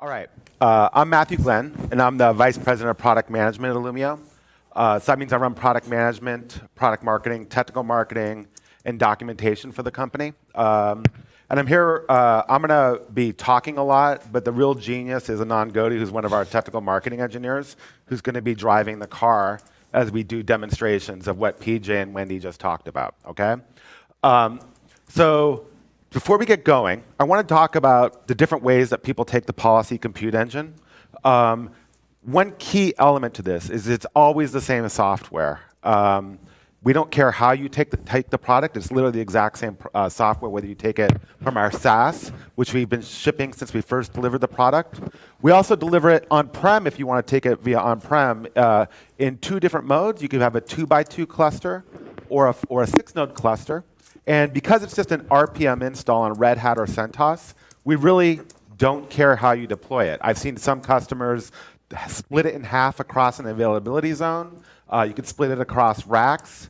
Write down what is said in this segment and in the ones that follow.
All right. I'm Matthew Glenn, and I'm the Vice President of Product Management at Illumio. So that means I run product management, product marketing, technical marketing, and documentation for the company. And I'm here, I'm going to be talking a lot, but the real genius is Anand Godi, who's one of our technical marketing engineers, who's going to be driving the car as we do demonstrations of what PJ and Wendy just talked about, okay? So before we get going, I want to talk about the different ways that people take the policy compute engine. One key element to this is it's always the same as software. We don't care how you take the product. It's literally the exact same software, whether you take it from our SaaS, which we've been shipping since we first delivered the product. We also deliver it on-prem if you want to take it via on-prem in two different modes. You can have a 2x2 cluster or a 6-node cluster. And because it's just an RPM install on Red Hat or CentOS, we really don't care how you deploy it. I've seen some customers split it in half across an availability zone. You can split it across racks.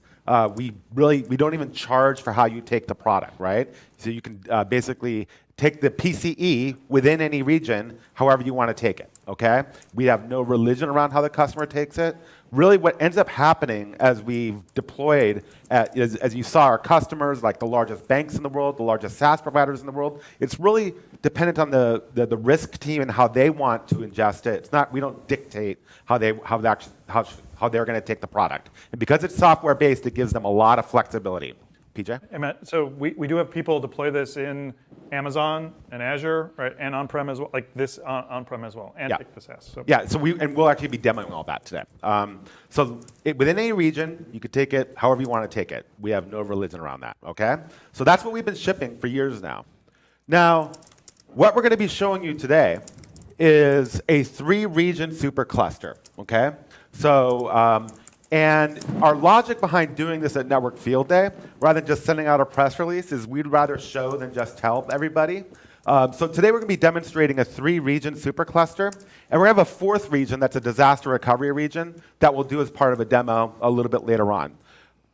We don't even charge for how you take the product, right? So you can basically take the PCE within any region, however you want to take it, okay? We have no religion around how the customer takes it. Really what ends up happening as we've deployed, as you saw our customers, like the largest banks in the world, the largest SaaS providers in the world, it's really dependent on the risk team and how they want to ingest it. It's not, we don't dictate how they're going to take the product. And because it's software-based, it gives them a lot of flexibility. PJ? Hey, Matt, so we do have people deploy this in Amazon and Azure, right, and on-prem as well, like this on-prem as well, and Yeah. take the SaaS. So. Yeah, so we'll actually be demoing all that today. Within any region, you could take it however you want to take it. We have no religion around that, okay? So that's what we've been shipping for years now. Now, what we're going to be showing you today is a 3-region supercluster, okay? So, and our logic behind doing this at Network Field Day, rather than just sending out a press release, is we'd rather show than just tell everybody. So today we're going to be demonstrating a 3-region supercluster, and we're going to have a 4th region that's a disaster recovery region that we'll do as part of a demo a little bit later on.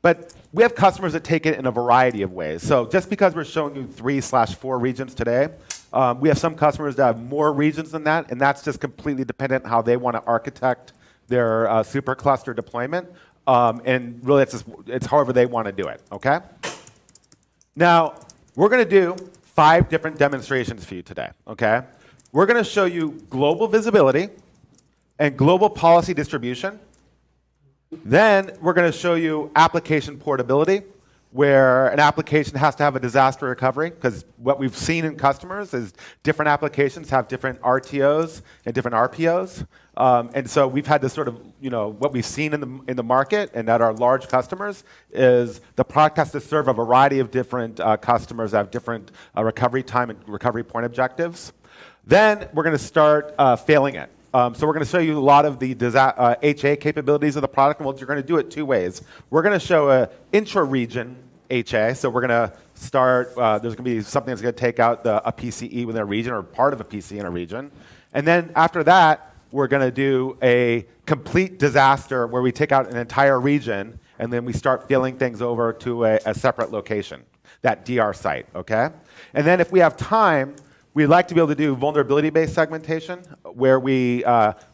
But we have customers that take it in a variety of ways. So just because we're showing you 3/4 regions today, we have some customers that have more regions than that, and that's just completely dependent on how they want to architect their supercluster deployment, and really it's however they want to do it, okay? Now, we're going to do 5 different demonstrations for you today, okay? We're going to show you global visibility and global policy distribution. Then we're going to show you application portability, where an application has to have a disaster recovery, because what we've seen in customers is different applications have different RTOs and different RPOs. And so we've had this sort of, what we've seen in the market and at our large customers is the product has to serve a variety of different customers that have different recovery time and recovery point objectives. Then we're going to start failing it. So we're going to show you a lot of the HA capabilities of the product, and you're going to do it 2 ways. We're going to show an intra-region HA, so we're going to start, there's going to be something that's going to take out a PCE within a region or part of a PCE in a region. And then after that, we're going to do a complete disaster where we take out an entire region, and then we start failing things over to a separate location, that DR site, okay? And then if we have time, we'd like to be able to do vulnerability-based segmentation, where we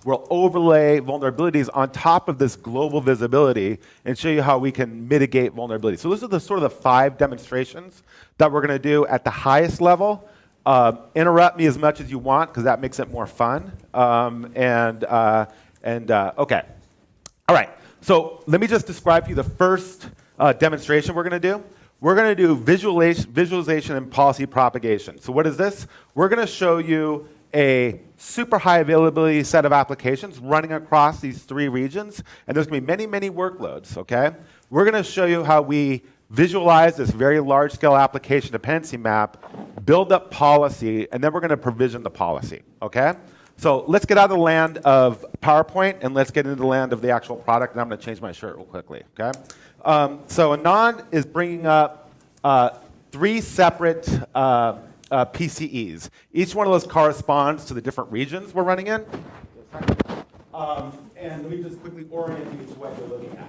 will overlay vulnerabilities on top of this global visibility and show you how we can mitigate vulnerability. So those are the sort of the 5 demonstrations that we're going to do at the highest level. Interrupt me as much as you want, because that makes it more fun. Okay. All right. So let me just describe to you the first demonstration we're going to do. We're going to do visualization and policy propagation. So what is this? We're going to show you a super high availability set of applications running across these 3 regions, and there's going to be many, many workloads, okay? We're going to show you how we visualize this very large-scale application dependency map, build up policy, and then we're going to provision the policy, okay? So let's get out of the land of PowerPoint, and let's get into the land of the actual product, and I'm going to change my shirt real quickly, okay? So Anand is bringing up 3 separate PCEs. Each one of those corresponds to the different regions we're running in. And let me just quickly orient you to what you're looking at.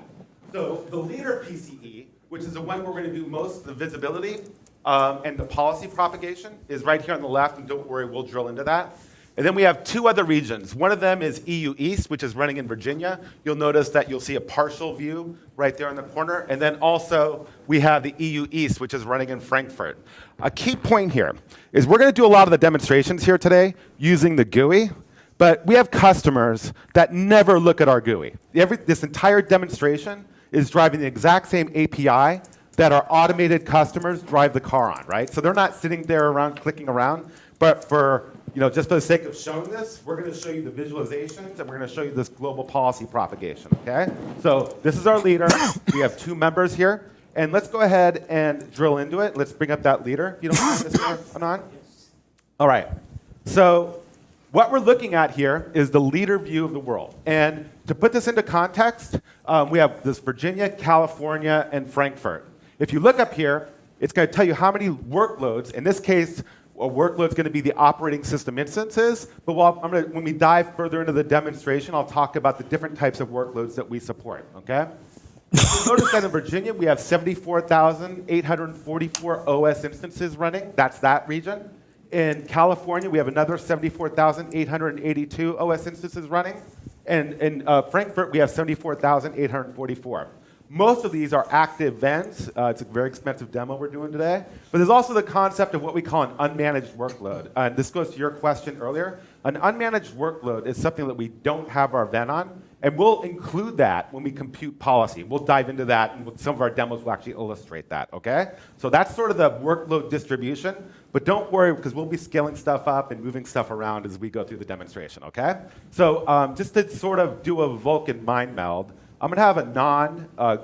So the leader PCE, which is the one we're going to do most of the visibility and the policy propagation, is right here on the left, and don't worry, we'll drill into that. And then we have two other regions. One of them is EU East, which is running in Virginia. You'll notice that you'll see a partial view right there in the corner. And then also we have the EU East, which is running in Frankfurt. A key point here is we're going to do a lot of the demonstrations here today using the GUI, but we have customers that never look at our GUI. This entire demonstration is driving the exact same API that our automated customers drive the car on, right? So they're not sitting there around clicking around, but for just for the sake of showing this, we're going to show you the visualizations, and we're going to show you this global policy propagation, okay? So this is our leader. We have two members here. And let's go ahead and drill into it. Let's bring up that leader, if you don't mind, Mr. Anand. All right. So what we're looking at here is the leader view of the world. And to put this into context, we have this Virginia, California, and Frankfurt. If you look up here, it's going to tell you how many workloads. In this case, a workload is going to be the operating system instances. But when we dive further into the demonstration, I'll talk about the different types of workloads that we support, okay? Notice that in Virginia, we have 74,844 OS instances running. That's that region. In California, we have another 74,882 OS instances running. And in Frankfurt, we have 74,844. Most of these are active VENs. It's a very expensive demo we're doing today. But there's also the concept of what we call an unmanaged workload. And this goes to your question earlier. An unmanaged workload is something that we don't have our VEN on. And we'll include that when we compute policy. We'll dive into that, and some of our demos will actually illustrate that, okay? So that's sort of the workload distribution. But don't worry, because we'll be scaling stuff up and moving stuff around as we go through the demonstration, okay? So just to sort of do a Vulkan mind meld, I'm going to have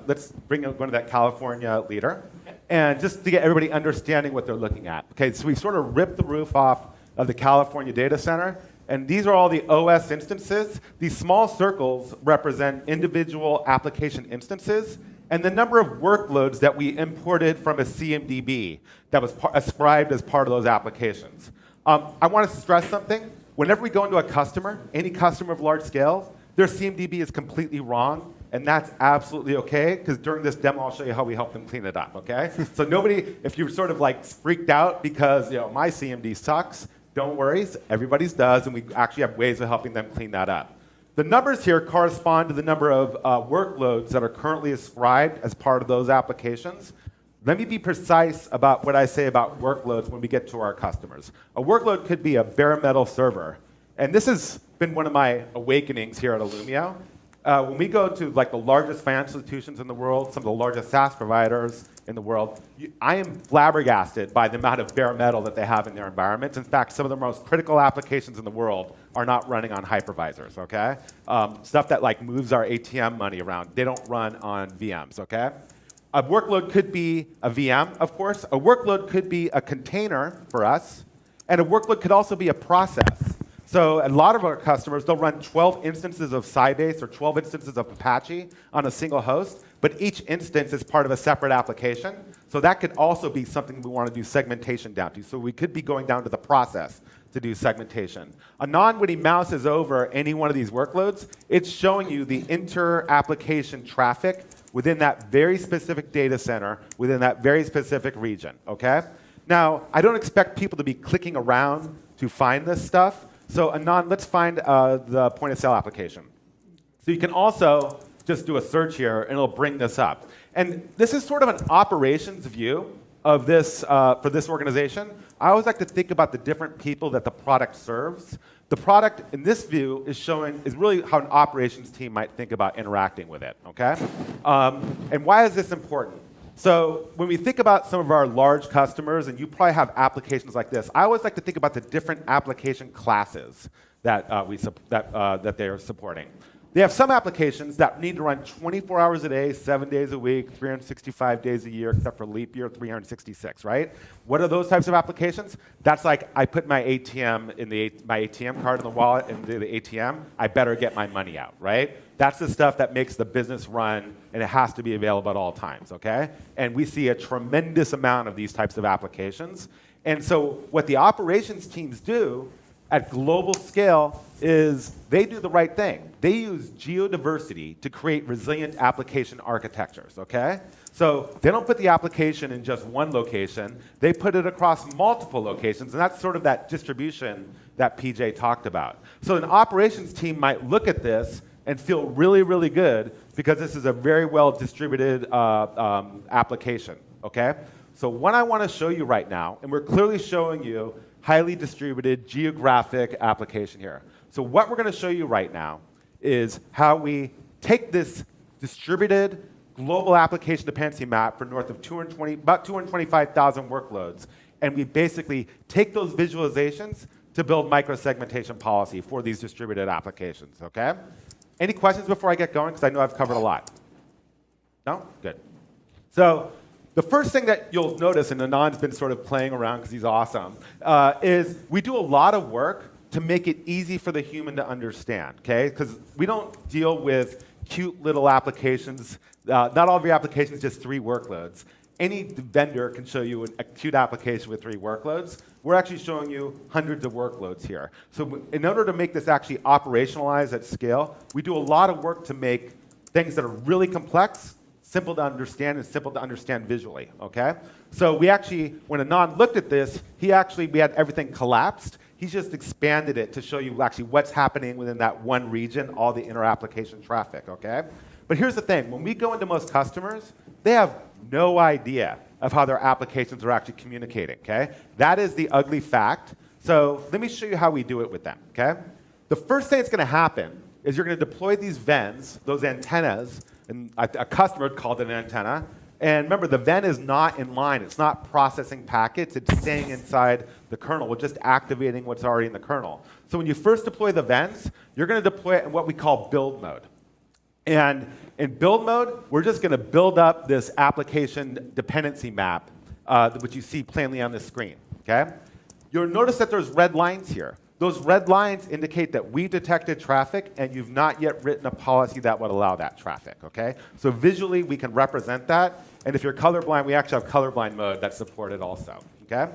let's bring one of that California leader, and just to get everybody understanding what they're looking at. Okay, so we sort of ripped the roof off of the California data center, and these are all the OS instances. These small circles represent individual application instances, and the number of workloads that we imported from a CMDB that was ascribed as part of those applications. I want to stress something. Whenever we go into a customer, any customer of large scale, their CMDB is completely wrong, and that's absolutely okay, because during this demo, I'll show you how we help them clean it up, okay? So nobody, if you're sort of like freaked out because my CMD sucks, don't worry, everybody's does, and we actually have ways of helping them clean that up. The numbers here correspond to the number of workloads that are currently ascribed as part of those applications. Let me be precise about what I say about workloads when we get to our customers. A workload could be a bare metal server, and this has been one of my awakenings here at Illumio. When we go to the largest financial institutions in the world, some of the largest SaaS providers in the world, I am flabbergasted by the amount of bare metal that they have in their environments. In fact, some of the most critical applications in the world are not running on hypervisors, okay? Stuff that moves our ATM money around, they don't run on VMs, okay? A workload could be a VM, of course. A workload could be a container for us. And a workload could also be a process. So a lot of our customers, they'll run 12 instances of Sybase or 12 instances of Apache on a single host, but each instance is part of a separate application. So that could also be something we want to do segmentation down to. So we could be going down to the process to do segmentation. Anand, when he mouses over any one of these workloads, it's showing you the inter-application traffic within that very specific data center, within that very specific region, okay? Now, I don't expect people to be clicking around to find this stuff. So Anand, let's find the point of sale application. So you can also just do a search here, and it'll bring this up. And this is sort of an operations view of this for this organization. I always like to think about the different people that the product serves. The product in this view is really how an operations team might think about interacting with it, okay? And why is this important? So when we think about some of our large customers, and you probably have applications like this, I always like to think about the different application classes that that they are supporting. They have some applications that need to run 24 hours a day, 7 days a week, 365 days a year, except for leap year, 366, right? What are those types of applications? That's like I put my ATM in my ATM card in the wallet into the ATM. I better get my money out, right? That's the stuff that makes the business run, and it has to be available at all times, okay? And we see a tremendous amount of these types of applications. And so what the operations teams do at global scale is they do the right thing. They use geodiversity to create resilient application architectures, okay? So they don't put the application in just one location. They put it across multiple locations, and that's sort of that distribution that PJ talked about. So an operations team might look at this and feel really, really good because this is a very well distributed application, okay? So what I want to show you right now, and we're clearly showing you highly distributed geographic application here. So what we're going to show you right now is how we take this distributed global application dependency map for north of about 225,000 workloads, and we basically take those visualizations to build microsegmentation policy for these distributed applications, okay? Any questions before I get going? Because I know I've covered a lot. No? Good. So the first thing that you'll notice, and Anand's been sort of playing around because he's awesome, is we do a lot of work to make it easy for the human to understand, okay? Because we don't deal with cute little applications. Not all of your applications just 3 workloads. Any vendor can show you a cute application with 3 workloads. We're actually showing you hundreds of workloads here. So in order to make this actually operationalize at scale, we do a lot of work to make things that are really complex simple to understand and simple to understand visually, okay? So we actually, when Anand looked at this, we had everything collapsed. He's just expanded it to show you actually what's happening within that one region, all the inter-application traffic, okay? But here's the thing, when we go into most customers, they have no idea of how their applications are actually communicating, okay? That is the ugly fact. So let me show you how we do it with them, okay? The first thing that's gonna happen is you're gonna deploy these VENs, those antennas, and a customer called it an antenna. And remember, the VEN is not in line. It's not processing packets. It's staying inside the kernel. We're just activating what's already in the kernel. So when you first deploy the VENs, you're going to deploy it in what we call build mode. And in build mode, we're just going to build up this application dependency map, which you see plainly on the screen, okay? You'll notice that there's red lines here. Those red lines indicate that we detected traffic and you've not yet written a policy that would allow that traffic, okay? So visually, we can represent that. And if you're colorblind, we actually have colorblind mode that's supported also, okay?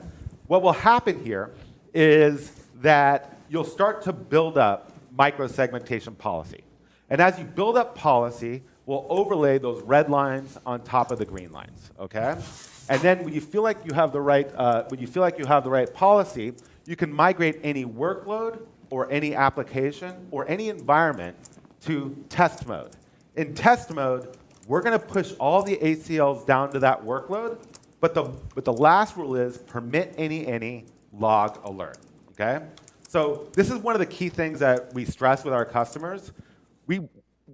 What will happen here is that you'll start to build up microsegmentation policy. And as you build up policy, we'll overlay those red lines on top of the green lines, okay? And then when you feel like you have the right, policy, you can migrate any workload or any application or any environment to test mode. In test mode, we're going to push all the ACLs down to that workload, but the last rule is permit any log alert, okay? So this is one of the key things that we stress with our customers. We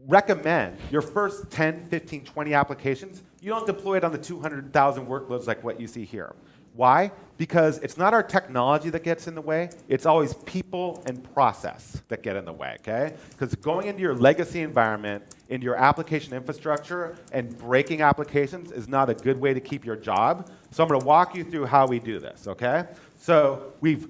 recommend your first 10, 15, 20 applications, you don't deploy it on the 200,000 workloads like what you see here. Why? Because it's not our technology that gets in the way, it's always people and process that get in the way, okay? Because going into your legacy environment, into your application infrastructure, and breaking applications is not a good way to keep your job. So I'm going to walk you through how we do this, okay? So we've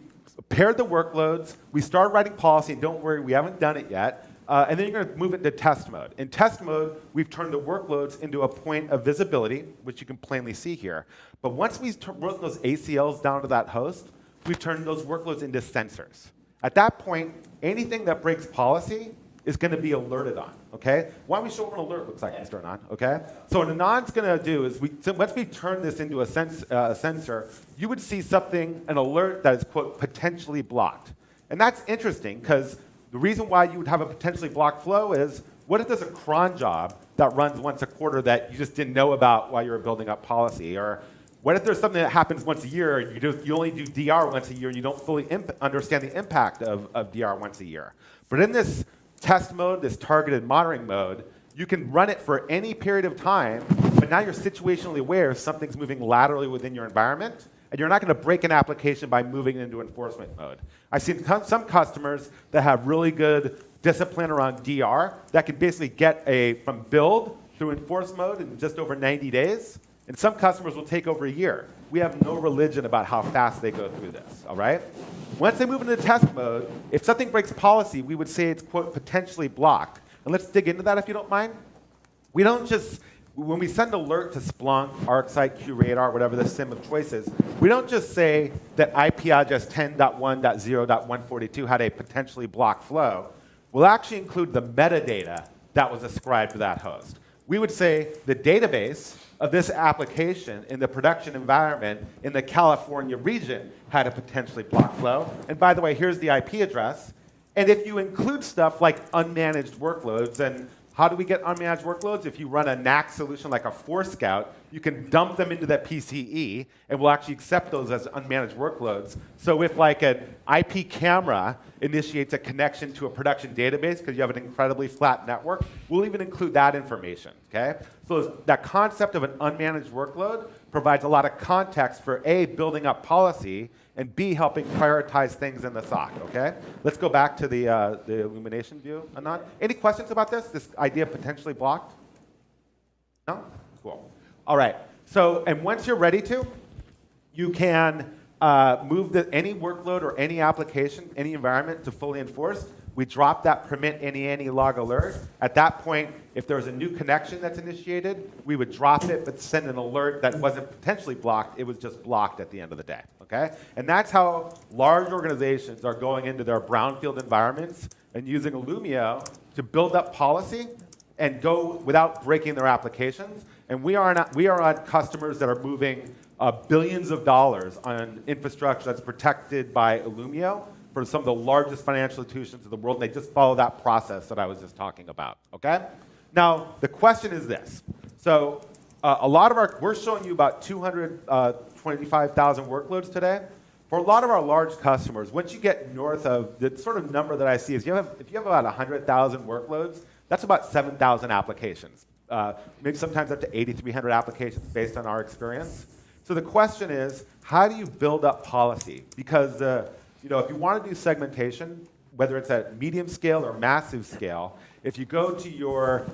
paired the workloads, we started writing policy, and don't worry, we haven't done it yet. And then you're going to move it to test mode. In test mode, we've turned the workloads into a point of visibility, which you can plainly see here. But once we wrote those ACLs down to that host, we've turned those workloads into sensors. At that point, anything that breaks policy is going to be alerted on, okay? Why don't we show what an alert looks like, Mr. Anand, okay? So what Anand's going to do is, once we turn this into a sensor, you would see an alert that is, quote, potentially blocked. And that's interesting, because the reason why you would have a potentially blocked flow is, what if there's a cron job that runs once a quarter that you just didn't know about while you were building up policy? Or what if there's something that happens once a year and you only do DR once a year and you don't fully understand the impact of DR once a year? But in this test mode, this targeted monitoring mode, you can run it for any period of time, but now you're situationally aware if something's moving laterally within your environment, and you're not going to break an application by moving it into enforcement mode. I've seen some customers that have really good discipline around DR that can basically get from build through enforce mode in just over 90 days, and some customers will take over a year. We have no religion about how fast they go through this, all right? Once they move into test mode, if something breaks policy, we would say it's, quote, potentially blocked. And let's dig into that if you don't mind. We don't just when we send alert to Splunk, ArcSight, QRadar, whatever the SIM of choice is, we don't just say that IP address 10.1.0.142 had a potentially blocked flow. We'll actually include the metadata that was ascribed to that host. We would say the database of this application in the production environment in the California region had a potentially blocked flow. And by the way, here's the IP address. And if you include stuff like unmanaged workloads, and how do we get unmanaged workloads? If you run a NAC solution like a Forescout, you can dump them into that PCE, and we'll actually accept those as unmanaged workloads. So if like an IP camera initiates a connection to a production database because you have an incredibly flat network, we'll even include that information, okay? So that concept of an unmanaged workload provides a lot of context for A, building up policy, and B, helping prioritize things in the SOC, okay? Let's go back to the illumination view, Anand. Any questions about this idea of potentially blocked? No? Cool. All right, so, and once you're ready to, you can move any workload or any application, any environment to fully enforced. We drop that permit any log alert. At that point, if there was a new connection that's initiated, we would drop it, but send an alert that wasn't potentially blocked. It was just blocked at the end of the day, okay? And that's how large organizations are going into their brownfield environments and using Illumio to build up policy and go without breaking their applications. And we are on customers that are moving billions of dollars on infrastructure that's protected by Illumio for some of the largest financial institutions in the world, and they just follow that process that I was just talking about, okay? Now, the question is this. So a lot of we're showing you about 225,000 workloads today. For a lot of our large customers, once you get north of the sort of number that I see is if you have about 100,000 workloads, that's about 7,000 applications. Maybe sometimes up to 8,300 applications based on our experience. So the question is, how do you build up policy? Because if you want to do segmentation, whether it's at medium scale or massive scale, if you go to your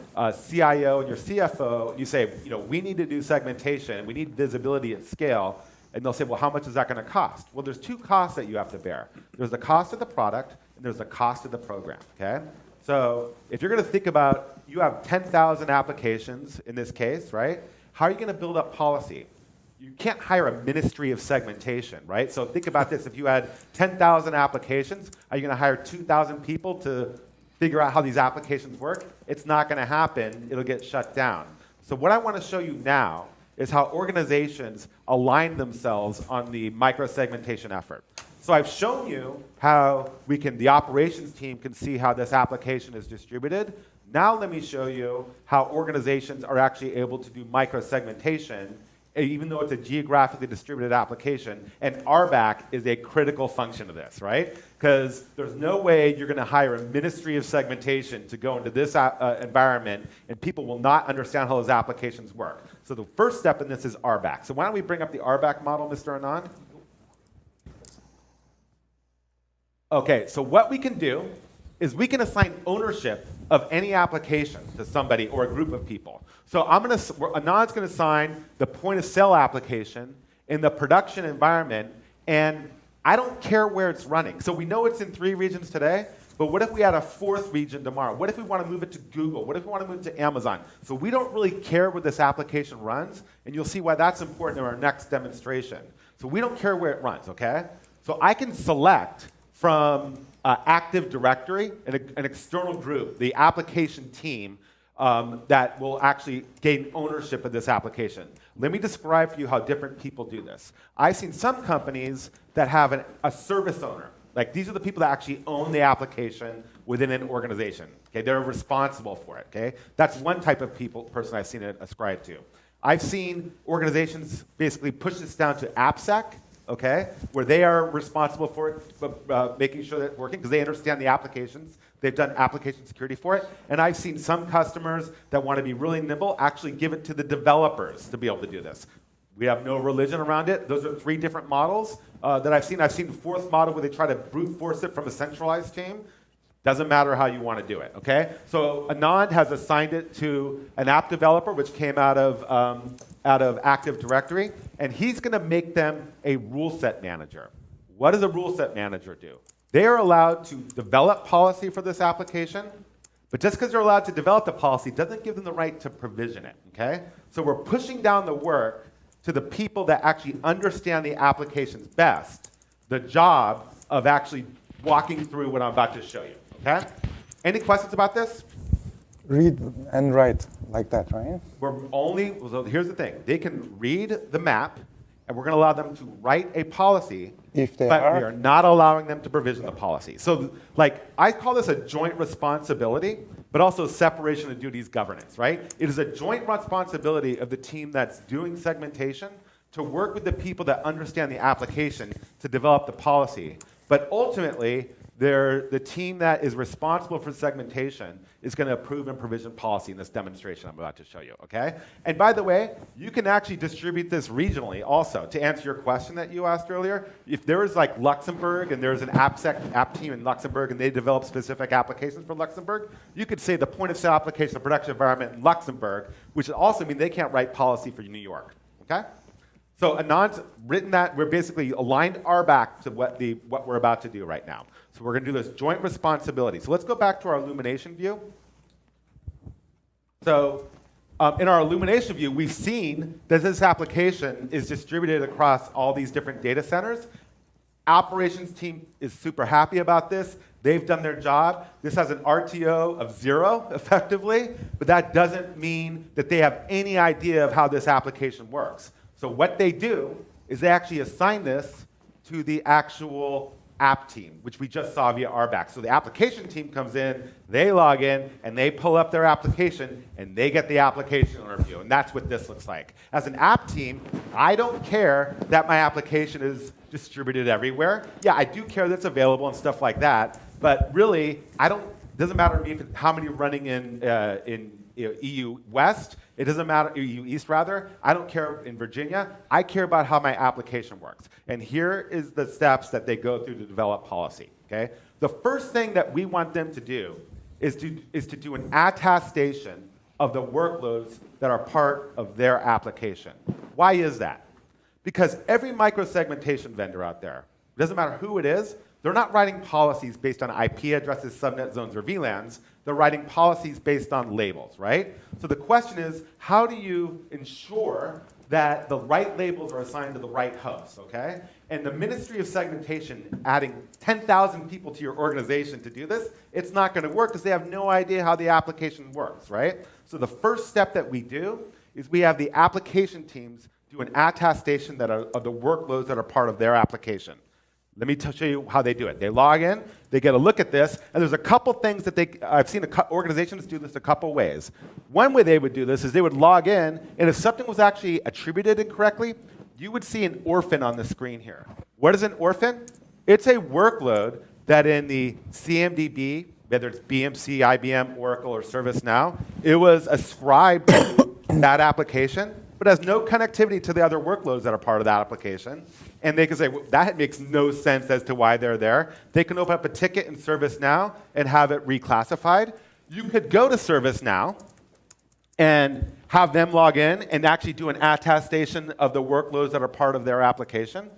CIO and your CFO, you say, we need to do segmentation, we need visibility at scale, and they'll say, well, how much is that going to cost? Well, there's two costs that you have to bear. There's the cost of the product, and there's the cost of the program, okay? So if you're going to think about, you have 10,000 applications in this case, right? How are you going to build up policy? You can't hire a ministry of segmentation, right? So think about this. If you had 10,000 applications, are you going to hire 2,000 people to figure out how these applications work? It's not going to happen. It'll get shut down. So what I want to show you now is how organizations align themselves on the micro-segmentation effort. So I've shown you how the operations team can see how this application is distributed. Now let me show you how organizations are actually able to do micro-segmentation even though it's a geographically distributed application, and RBAC is a critical function of this, right? Because there's no way you're going to hire a ministry of segmentation to go into this environment, and people will not understand how those applications work. So the first step in this is RBAC. So why don't we bring up the RBAC model, Mr. Anand? Okay, so what we can do is we can assign ownership of any application to somebody or a group of people. So Anand's going to assign the point of sale application in the production environment, and I don't care where it's running. So we know it's in 3 regions today, but what if we had a 4th region tomorrow? What if we want to move it to Google? What if we want to move it to Amazon? So we don't really care where this application runs, and you'll see why that's important in our next demonstration. So we don't care where it runs, okay? So I can select from Active Directory, an external group, the application team, that will actually gain ownership of this application. Let me describe for you how different people do this. I've seen some companies that have a service owner. Like, these are the people that actually own the application within an organization. Okay, they're responsible for it. Okay, that's one type of person I've seen it ascribed to. I've seen organizations basically push this down to AppSec. Okay, where they are responsible for it, making sure that it's working because they understand the applications. They've done application security for it. And I've seen some customers that want to be really nimble actually give it to the developers to be able to do this. We have no religion around it. Those are 3 different models that I've seen. I've seen the 4th model where they try to brute force it from a centralized team. Doesn't matter how you want to do it, okay? So Anand has assigned it to an app developer, which came out of Active Directory, and he's going to make them a rule set manager. What does a rule set manager do? They are allowed to develop policy for this application, But just because they're allowed to develop the policy doesn't give them the right to provision it, okay? So we're pushing down the work to the people that actually understand the applications best, the job of actually walking through what I'm about to show you, okay? Any questions about this? Read and write like that, right? So here's the thing. They can read the map, and we're going to allow them to write a policy, If they but are. we are not allowing them to provision the policy. So like, I call this a joint responsibility, but also separation of duties governance, right? It is a joint responsibility of the team that's doing segmentation to work with the people that understand the application to develop the policy. But ultimately, the team that is responsible for segmentation is going to approve and provision policy in this demonstration I'm about to show you, okay? And by the way, you can actually distribute this regionally also. To answer your question that you asked earlier, if there is like Luxembourg and there's an app team in Luxembourg and they develop specific applications for Luxembourg, you could say the point of sale application of production environment in Luxembourg, which would also mean they can't write policy for New York, okay? So Anand's written that. We're basically aligned our back to what we're about to do right now. So we're going to do this joint responsibility. So let's go back to our illumination view. So in our illumination view, we've seen that this application is distributed across all these different data centers. Operations team is super happy about this. They've done their job. This has an RTO of 0, effectively, but that doesn't mean that they have any idea of how this application works. So what they do is they actually assign this to the actual app team, which we just saw via RBAC. So the application team comes in, they log in, and they pull up their application, and they get the application overview. And that's what this looks like. As an app team, I don't care that my application is distributed everywhere. Yeah, I do care that it's available and stuff like that. But really, it doesn't matter to me how many are running in EU West. It doesn't matter, EU East rather. I don't care in Virginia. I care about how my application works. And here is the steps that they go through to develop policy, okay? The first thing that we want them to do is to do an attestation of the workloads that are part of their application. Why is that? Because every microsegmentation vendor out there, it doesn't matter who it is, they're not writing policies based on IP addresses, subnet zones, or VLANs. They're writing policies based on labels, right? So the question is, how do you ensure that the right labels are assigned to the right hosts, okay? And the Ministry of Segmentation, adding 10,000 people to your organization to do this, it's not going to work because they have no idea how the application works, right? So the first step that we do is we have the application teams do an attestation of the workloads that are part of their application. Let me show you how they do it. They log in, they get a look at this, and there's a couple things that I've seen organizations do this a couple ways. One way they would do this is they would log in, and if something was actually attributed incorrectly, you would see an orphan on the screen here. What is an orphan? It's a workload that in the CMDB, whether it's BMC, IBM, Oracle, or ServiceNow, it was ascribed to that application, but has no connectivity to the other workloads that are part of that application. And they can say, well, that makes no sense as to why they're there. They can open up a ticket in ServiceNow and have it reclassified. You could go to ServiceNow and have them log in and actually do an attestation of the workloads that are part of their application.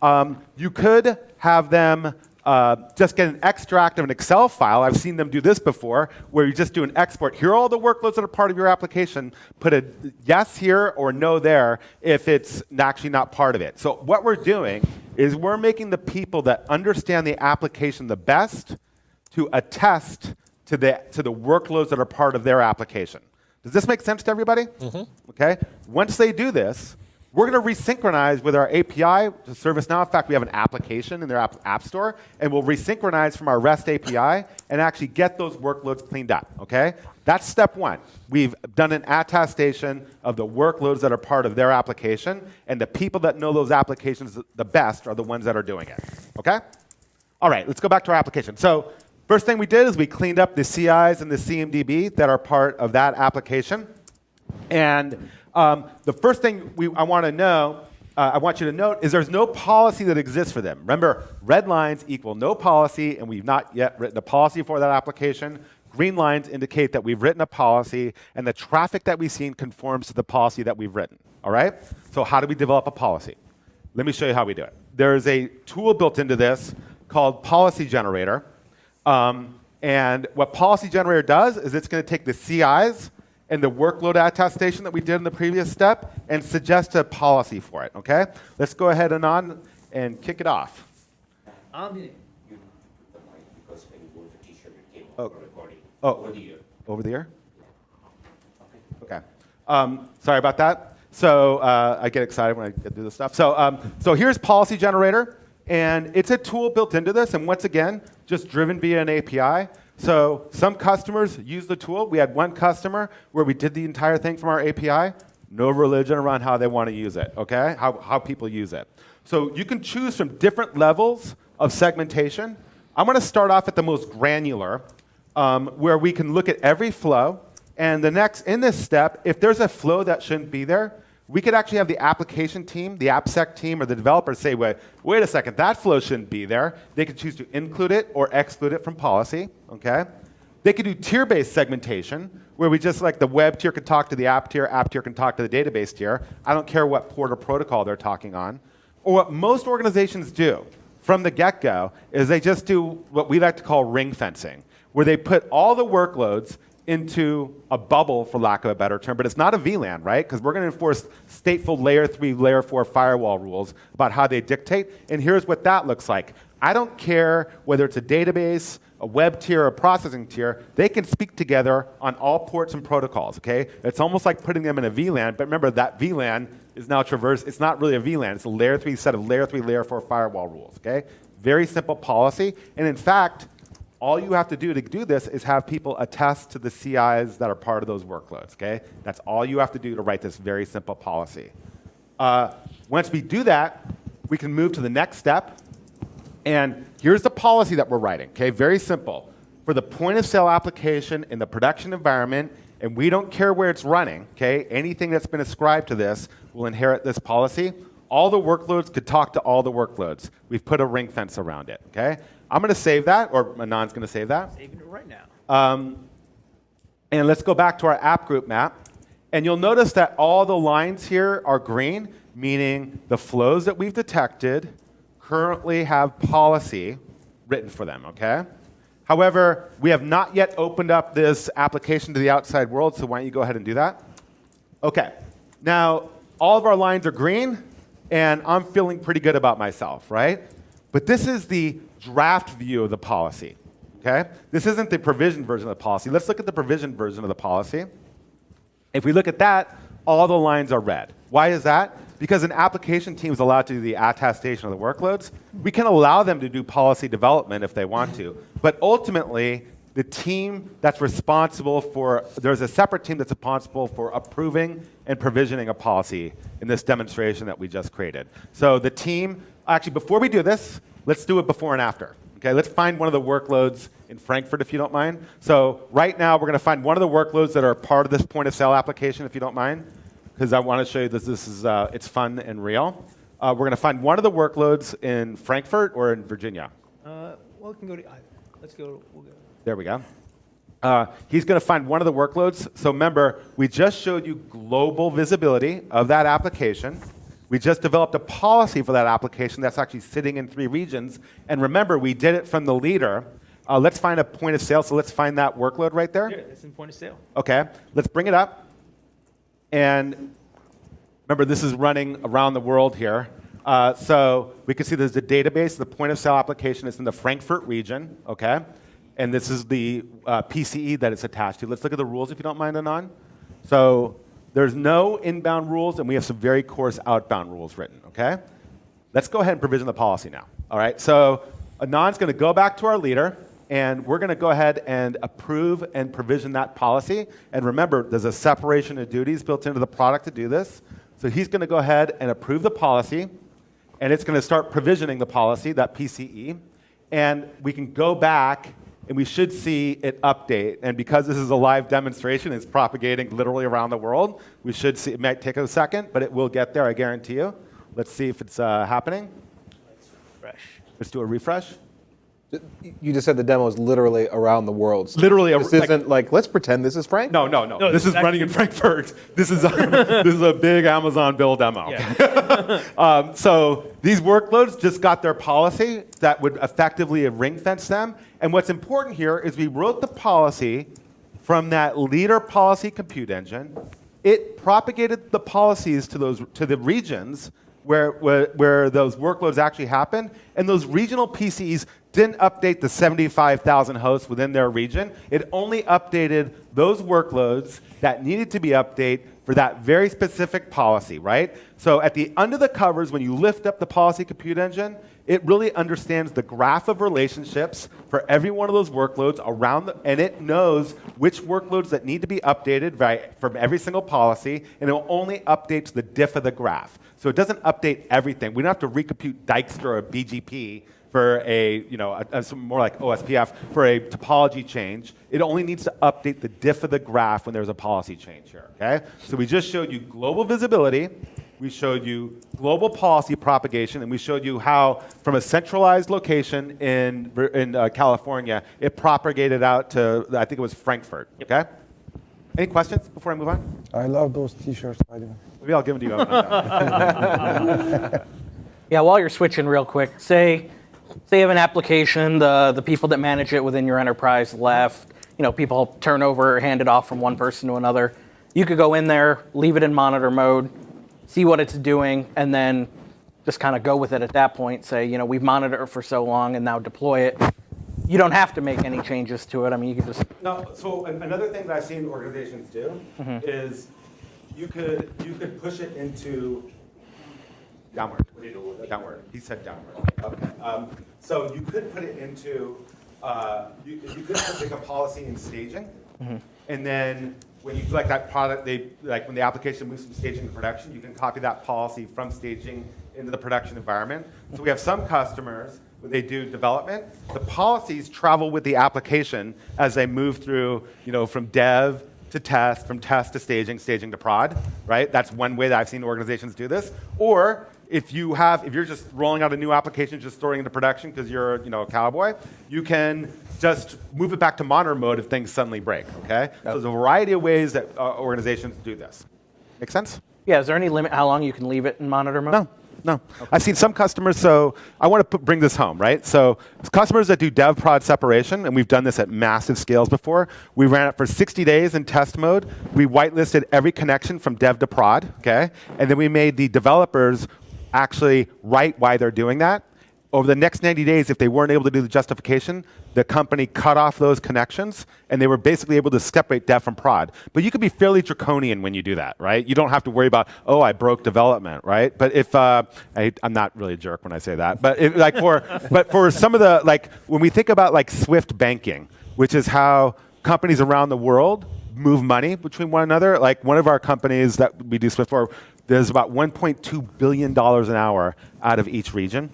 You could have them just get an extract of an Excel file. I've seen them do this before, where you just do an export. Here are all the workloads that are part of your application. Put a yes here or no there if it's actually not part of it. So what we're doing is we're making the people that understand the application the best to attest to the workloads that are part of their application. Does this make sense to everybody? Mm-hmm. Okay. Once they do this, we're going to resynchronize with our API to ServiceNow. In fact, we have an application in their app store, and we'll resynchronize from our REST API and actually get those workloads cleaned up, okay? That's step one. We've done an attestation of the workloads that are part of their application, and the people that know those applications the best are the ones that are doing it, okay? All right, let's go back to our application. So first thing we did is we cleaned up the CIs and the CMDB that are part of that application. And the first thing I want you to note is there's no policy that exists for them. Remember, red lines equal no policy, and we've not yet written a policy for that application. Green lines indicate that we've written a policy, and the traffic that we've seen conforms to the policy that we've written. All right? So how do we develop a policy? Let me show you how we do it. There's a tool built into this called Policy Generator. And what policy generator does is it's going to take the CIs and the workload attestation that we did in the previous step and suggest a policy for it, okay? Let's go ahead and kick it off. You put the mic because when you go to t-shirt, your cable for recording. Over the ear. Over the ear? Okay. Sorry about that. So I get excited when I do this stuff. So here's policy generator, and it's a tool built into this, and once again, just driven via an API. So some customers use the tool. We had one customer where we did the entire thing from our API. No religion around how they want to use it, okay? How people use it. So you can choose from different levels of segmentation. I'm going to start off at the most granular, where we can look at every flow. And in this step, if there's a flow that shouldn't be there, we could actually have the application team, the AppSec team, or the developer say, wait a second, that flow shouldn't be there. They could choose to include it or exclude it from policy, okay? They could do tier-based segmentation, where we just like the web tier could talk to the app tier can talk to the database tier. I don't care what port or protocol they're talking on. Or what most organizations do from the get-go is they just do what we like to call ring fencing, where they put all the workloads into a bubble, for lack of a better term, but it's not a VLAN, right? Because we're going to enforce stateful layer 3, layer 4 firewall rules about how they dictate, and here's what that looks like. I don't care whether it's a database, a web tier, or a processing tier, they can speak together on all ports and protocols, okay? It's almost like putting them in a VLAN, but remember that VLAN is now traversed, it's not really a VLAN, it's a layer 3 set of layer 3, layer 4 firewall rules, okay? Very simple policy, and in fact, all you have to do this is have people attest to the CIs that are part of those workloads, okay? That's all you have to do to write this very simple policy. Once we do that, we can move to the next step. And here's the policy that we're writing, okay? Very simple. For the point of sale application in the production environment, and we don't care where it's running, okay? Anything that's been ascribed to this will inherit this policy. All the workloads could talk to all the workloads. We've put a ring fence around it, okay? I'm going to save that, or Anand's going to save that. Saving it right now. And let's go back to our app group map. And you'll notice that all the lines here are green, meaning the flows that we've detected currently have policy written for them, okay? However, we have not yet opened up this application to the outside world, so why don't you go ahead and do that? Okay. Now, all of our lines are green, and I'm feeling pretty good about myself, right? But this is the draft view of the policy, okay? This isn't the provision version of the policy. Let's look at the provision version of the policy. If we look at that, all the lines are red. Why is that? Because an application team is allowed to do the attestation of the workloads. We can allow them to do policy development if they want to, but ultimately, the team that's responsible for, there's a separate team that's responsible for approving and provisioning a policy in this demonstration that we just created. So the team, actually before we do this, let's do it before and after. Okay, let's find one of the workloads in Frankfurt if you don't mind. So right now we're going to find one of the workloads that are part of this point of sale application if you don't mind, because I want to show you that this is, it's fun and real. We're going to find one of the workloads in Frankfurt or in Virginia. Well, we can go to either. Let's go. We'll go. There we go. He's going to find one of the workloads. So remember, we just showed you global visibility of that application. We just developed a policy for that application that's actually sitting in 3 regions. And remember, we did it from the leader. Let's find a point of sale. So let's find that workload right there. Here, it's in point of sale. OK. Let's bring it up. And remember, this is running around the world here. So we can see there's the database. The point of sale application is in the Frankfurt region. OK. And this is the PCE that it's attached to. Let's look at the rules, if you don't mind, Anand. So there's no inbound rules, and we have some very coarse outbound rules written, okay? Let's go ahead and provision the policy now, all right? So Anand's going to go back to our leader, and we're going to go ahead and approve and provision that policy. And remember, there's a separation of duties built into the product to do this. So he's going to go ahead and approve the policy, and it's going to start provisioning the policy, that PCE. And we can go back, and we should see it update. And because this is a live demonstration, it's propagating literally around the world, we should see, it might take a second, but it will get there, I guarantee you. Let's see if it's happening. Let's refresh. Let's do a refresh. You just said the demo is literally around the world. Literally, This isn't like, let's pretend this is Frank? No. This is running in Frankfurt. This is a big Amazon Bill demo. Yeah. So these workloads just got their policy that would effectively ring fence them. And what's important here is we wrote the policy from that leader policy compute engine. It propagated the policies to the regions where those workloads actually happen, and those regional PCEs didn't update the 75,000 hosts within their region. It only updated those workloads that needed to be updated for that very specific policy, right? So under the covers, when you lift up the policy compute engine, it really understands the graph of relationships for every one of those workloads and it knows which workloads that need to be updated from every single policy, and it will only update the diff of the graph. So it doesn't update everything. We don't have to recompute Dijkstra or BGP for more like OSPF for a topology change. It only needs to update the diff of the graph when there's a policy change here, okay? So we just showed you global visibility, we showed you global policy propagation, and we showed you how from a centralized location in California, it propagated out to, I think it was Frankfurt, okay? Any questions before I move on? I love those T-shirts, by the way. Maybe I'll give them to you. Yeah, while you're switching real quick, say you have an application, the people that manage it within your enterprise left, people turn over, hand it off from one person to another. You could go in there, leave it in monitor mode, see what it's doing, and then just kind of go with it at that point. Say, we've monitored it for so long and now deploy it. You don't have to make any changes to it. I mean, you could just... No, so another thing that I've seen organizations do is you could push it into downward. Downward. He said downward. Okay. So you could put it into, you could put like a policy in staging, and then when you select that product, when the application moves from staging to production, you can copy that policy from staging into the production environment. So we have some customers, when they do development, the policies travel with the application as they move through, from dev to test, from test to staging, staging to prod, right? That's one way that I've seen organizations do this. Or if you're just rolling out a new application, just storing into production because you're a cowboy, you can just move it back to monitor mode if things suddenly break, okay? So there's a variety of ways that organizations do this. Make sense? Yeah, is there any limit how long you can leave it in monitor mode? No. Okay. I've seen some customers, so I want to bring this home, right? So customers that do dev prod separation, and we've done this at massive scales before, we ran it for 60 days in test mode. We whitelisted every connection from dev to prod, okay? And then we made the developers actually write why they're doing that. Over the next 90 days, if they weren't able to do the justification, the company cut off those connections, and they were basically able to separate dev from prod. But you can be fairly draconian when you do that, right? You don't have to worry about, I broke development, right? But if I'm not really a jerk when I say that, but but for some of the when we think about Swift banking, which is how companies around the world move money between one another. One of our companies that we do Swift for, there's about $1.2 billion an hour out of each region.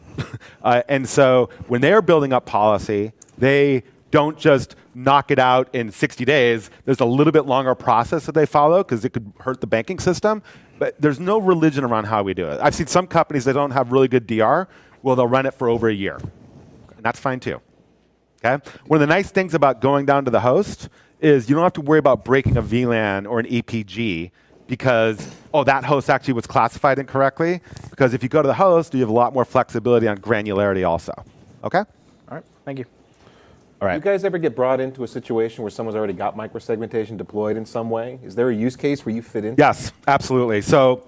And so when they're building up policy, they don't just knock it out in 60 days. There's a little bit longer process that they follow because it could hurt the banking system. But there's no religion around how we do it. I've seen some companies that don't have really good DR. Well, they'll run it for over a year. And that's fine too. Okay? One of the nice things about going down to the host is you don't have to worry about breaking a VLAN or an EPG because, that host actually was classified incorrectly. Because if you go to the host, you have a lot more flexibility on granularity also. Okay? All right, thank you. All right. You guys ever get brought into a situation where someone's already got microsegmentation deployed in some way? Is there a use case where you fit in? Yes, absolutely. So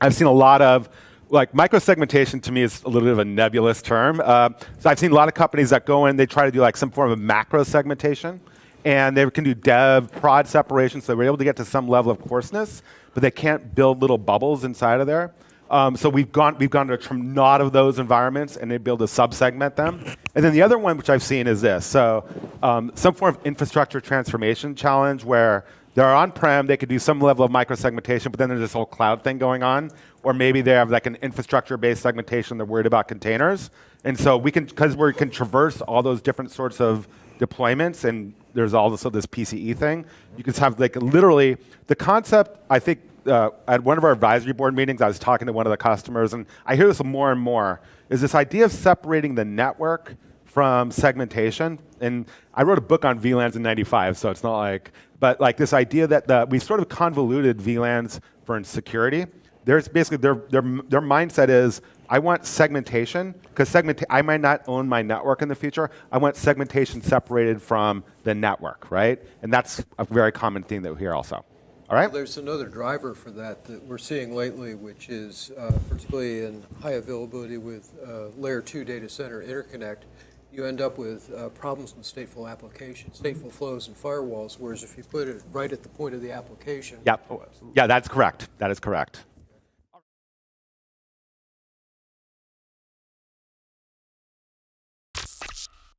I've seen a lot of, microsegmentation to me is a little bit of a nebulous term. So I've seen a lot of companies that go in, they try to do some form of macro segmentation, and they can do dev, prod separation, so they're able to get to some level of coarseness, but they can't build little bubbles inside of there. So we've gone to a lot of those environments, and they be able to sub-segment them. And then the other one, which I've seen, is this. So some form of infrastructure transformation challenge where they're on-prem, they could do some level of micro-segmentation, but then there's this whole cloud thing going on. Or maybe they have an infrastructure-based segmentation, they're worried about containers. And so because we can traverse all those different sorts of deployments, and there's also this PCE thing, you can have literally, the concept, I think, at one of our advisory board meetings, I was talking to one of the customers, and I hear this more and more, is this idea of separating the network from segmentation. And I wrote a book on VLANs in '95, so it's not but this idea that we sort of convoluted VLANs for security. There's basically, their mindset is, I want segmentation, because I might not own my network in the future. I want segmentation separated from the network, right? And that's a very common theme that we hear also. All right? There's another driver for that that we're seeing lately, which is particularly in high availability with layer 2 data center interconnect, you end up with problems with stateful applications, stateful flows and firewalls, whereas if you put it right at the point of the application, Yep. Yeah, that's correct. That is correct.